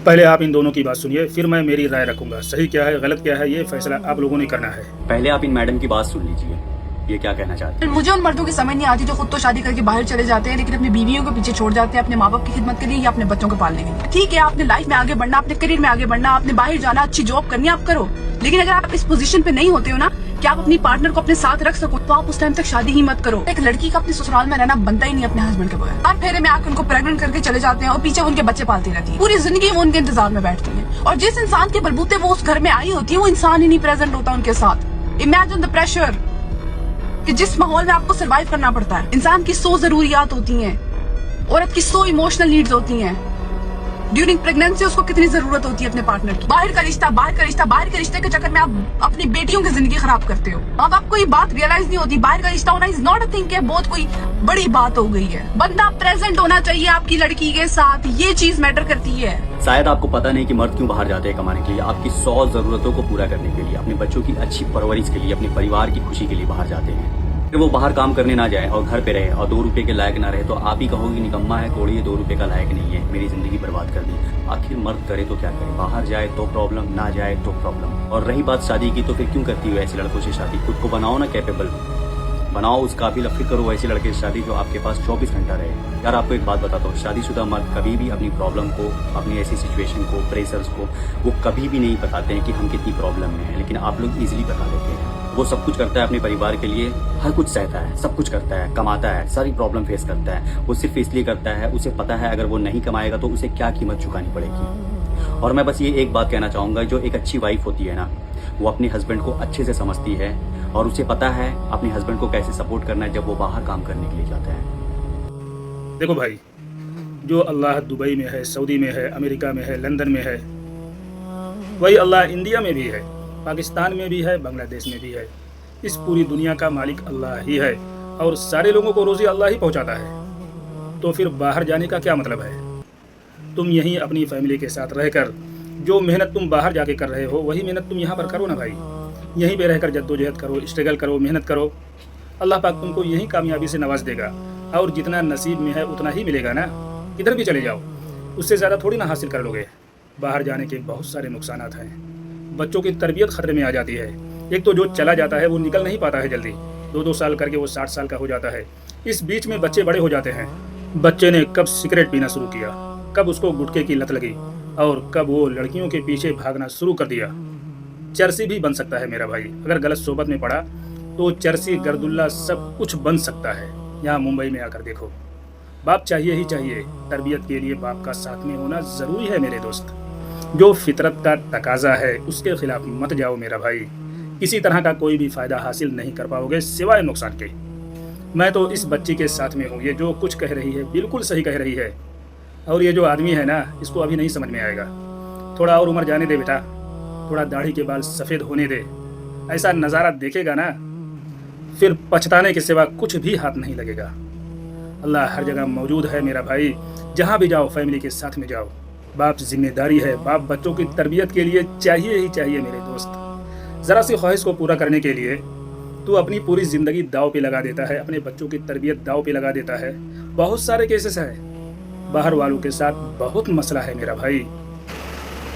पहले आप इन दोनों की बात सुनिए, फिर मैं मेरी राय रखूंगा। सही क्या है गलत क्या है ये फैसला आप लोगों ने करना है। पहले आप इन मैडम की बात सुन लीजिए, ये क्या कहना चाहते हैं। मुझे उन मर्दों की समझ नहीं आती जो खुद तो शादी करके बाहर चले जाते हैं लेकिन अपनी बीवियों को पीछे छोड़ जाते हैं अपने माँ बाप की खिदमत के लिए या अपने बच्चों को पालने के लिए। ठीक है, आपने लाइफ में आगे बढ़ना, अपने करियर में आगे बढ़ना, आपने बाहर जाना, अच्छी जॉब करनी, आप करो। लेकिन अगर आप इस पोजीशन पे नहीं होते हो ना कि आप अपनी पार्टनर को अपने साथ रख सको, तो आप उस टाइम तक शादी ही मत करो। एक लड़की का अपने ससुराल में रहना बनता ही नहीं अपने हस्बैंड के बगैर। हर फेरे में आकर उनको प्रेग्नेंट करके चले जाते हैं और पीछे उनके बच्चे पालती रहती है। पूरी जिंदगी वो उनके इंतजार में बैठती है और जिस इंसान के बलबूते वो उस घर में आई होती है वो इंसान ही नहीं प्रेजेंट होता उनके साथ। इमेजिन द प्रेशर कि जिस माहौल में आपको सरवाइव करना पड़ता है। इंसान की 100 जरूरियात होती हैं, औरत की 100 इमोशनल नीड्स होती हैं। ड्यूरिंग प्रेगनेंसी उसको कितनी जरूरत होती है अपने पार्टनर की। बाहर का रिश्ता, बाहर का रिश्ता, बाहर के रिश्ते के चक्कर में आप अपनी बेटियों की जिंदगी खराब करते हो। अब आपको ये बात रियलाइज नहीं होती, बाहर का रिश्ता होना इज नॉट अ थिंग के बहुत कोई बड़ी बात हो गई है। बंदा प्रेजेंट होना चाहिए आपकी लड़की के साथ, ये चीज मैटर करती है। शायद आपको पता नहीं कि मर्द क्यों बाहर जाते हैं कमाने के लिए, आपकी 100 जरूरतों को पूरा करने के लिए, अपने बच्चों की अच्छी परवरिश के लिए, अपने परिवार की खुशी के लिए बाहर जाते हैं। फिर वो बाहर काम करने ना जाए और घर पे रहे और 2 रुपए के लायक ना रहे तो आप ही कहोगे निकम्मा है, कोड़ी है, 2 रुपए का लायक नहीं है, मेरी जिंदगी बर्बाद कर दी। आखिर मर्द करे तो क्या करे, बाहर जाए तो प्रॉब्लम, ना जाए तो प्रॉब्लम। और रही बात शादी की, तो फिर क्यों करती हो ऐसे लड़कों से शादी। खुद को बनाओ ना कैपेबल, बनाओ उस काबिल, फिर करो ऐसे लड़के से शादी जो आपके पास 24 घंटा रहे। यार आपको एक बात बताता हूँ, शादीशुदा मर्द कभी भी अपनी प्रॉब्लम को, अपनी ऐसी सिचुएशन को, प्रेशर्स को वो कभी भी नहीं बताते हैं कि हम कितनी प्रॉब्लम में हैं, लेकिन आप लोग इजीली बता देते हैं। वो सब कुछ करता है अपने परिवार के लिए, हर कुछ सहता है, सब कुछ करता है, कमाता है, सारी प्रॉब्लम फेस करता है। वो सिर्फ इसलिए करता है, उसे पता है अगर वो नहीं कमाएगा तो उसे क्या कीमत चुकानी पड़ेगी। और मैं बस ये एक बात कहना चाहूँगा, जो एक अच्छी वाइफ होती है ना, वो अपने हस्बैंड को अच्छे से समझती है और उसे पता है अपने हस्बैंड को कैसे सपोर्ट करना है जब वो बाहर काम करने के लिए जाता है। देखो भाई, जो अल्लाह दुबई में है, सऊदी में है, अमेरिका में है, लंदन में है, वही अल्लाह इंडिया में भी है, पाकिस्तान में भी है, बांग्लादेश में भी है। इस पूरी दुनिया का मालिक अल्लाह ही है और सारे लोगों को रोजी अल्लाह ही पहुंचाता है। तो फिर बाहर जाने का क्या मतलब है। तुम यहीं अपनी फैमिली के साथ रहकर जो मेहनत तुम बाहर जाके कर रहे हो वही मेहनत तुम यहाँ पर करो ना भाई। यहीं पे रहकर जद्दोजहद करो, स्ट्रगल करो, मेहनत करो। अल्लाह पाक तुमको यहीं कामयाबी से नवाज देगा और जितना नसीब में है उतना ही मिलेगा ना। किधर भी चले जाओ उससे ज़्यादा थोड़ी ना हासिल कर लोगे। बाहर जाने के बहुत सारे नुकसानात हैं। बच्चों की तरबियत खतरे में आ जाती है। एक तो जो चला जाता है वो निकल नहीं पाता है जल्दी, 2-2 साल करके वो 60 साल का हो जाता है। इस बीच में बच्चे बड़े हो जाते हैं। बच्चे ने कब सिगरेट पीना शुरू किया, कब उसको गुटखे की लत लगी और कब वो लड़कियों के पीछे भागना शुरू कर दिया। चरसी भी बन सकता है मेरा भाई, अगर गलत सोबत में पड़ा तो चरसी, गर्दुल्ला सब कुछ बन सकता है। यहाँ मुंबई में आकर देखो, बाप चाहिए ही चाहिए। तरबियत के लिए बाप का साथ में होना ज़रूरी है मेरे दोस्त। जो फितरत का तकाजा है उसके खिलाफ मत जाओ मेरा भाई। किसी तरह का कोई भी फ़ायदा हासिल नहीं कर पाओगे सिवाय नुकसान के। मैं तो इस बच्ची के साथ में हूँ, ये जो कुछ कह रही है बिल्कुल सही कह रही है। और ये जो आदमी है ना, इसको अभी नहीं समझ में आएगा। थोड़ा और उम्र जाने दे बेटा, थोड़ा दाढ़ी के बाल सफ़ेद होने दे। ऐसा नज़ारा देखेगा ना फिर पछताने के सिवा कुछ भी हाथ नहीं लगेगा। अल्लाह हर जगह मौजूद है मेरा भाई। जहाँ भी जाओ फैमिली के साथ में जाओ। बाप जिम्मेदारी है, बाप बच्चों की तरबियत के लिए चाहिए ही चाहिए मेरे दोस्त। ज़रा सी ख्वाहिश को पूरा करने के लिए तू अपनी पूरी ज़िंदगी दाव पे लगा देता है, अपने बच्चों की तरबियत दाव पे लगा देता है। बहुत सारे केसेस हैं, बाहर वालों के साथ बहुत मसला है मेरा भाई।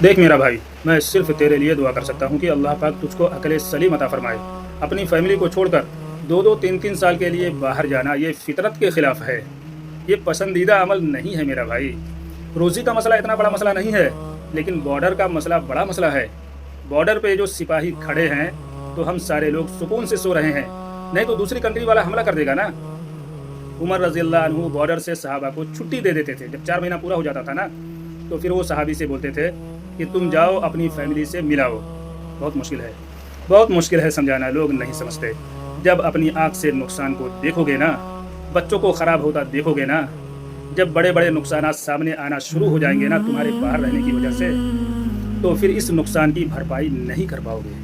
देख मेरा भाई, मैं सिर्फ तेरे लिए दुआ कर सकता हूँ कि अल्लाह पाक तुझको अकल सलीम अता फरमाए। अपनी फैमिली को छोड़कर 2-2, 3-3 साल के लिए बाहर जाना ये फितरत के खिलाफ है। ये पसंदीदा अमल नहीं है मेरा भाई। रोज़ी का मसला इतना बड़ा मसला नहीं है, लेकिन बॉर्डर का मसला बड़ा मसला है। बॉर्डर पे जो सिपाही खड़े हैं तो हम सारे लोग सुकून से सो रहे हैं, नहीं तो दूसरी कंट्री वाला हमला कर देगा ना। उमर रज़ी अल्लाह अन्हु बॉर्डर से सहाबा को छुट्टी दे देते थे। जब 4 महीना पूरा हो जाता था ना, तो फिर वो सहाबी से बोलते थे कि तुम जाओ अपनी फैमिली से मिलाओ। बहुत मुश्किल है, बहुत मुश्किल है समझाना, लोग नहीं समझते। जब अपनी आँख से नुकसान को देखोगे ना, बच्चों को ख़राब होता देखोगे ना, जब बड़े बड़े नुकसान सामने आना शुरू हो जाएंगे ना तुम्हारे बाहर रहने की वजह से, तो फिर इस नुकसान की भरपाई नहीं कर पाओगे।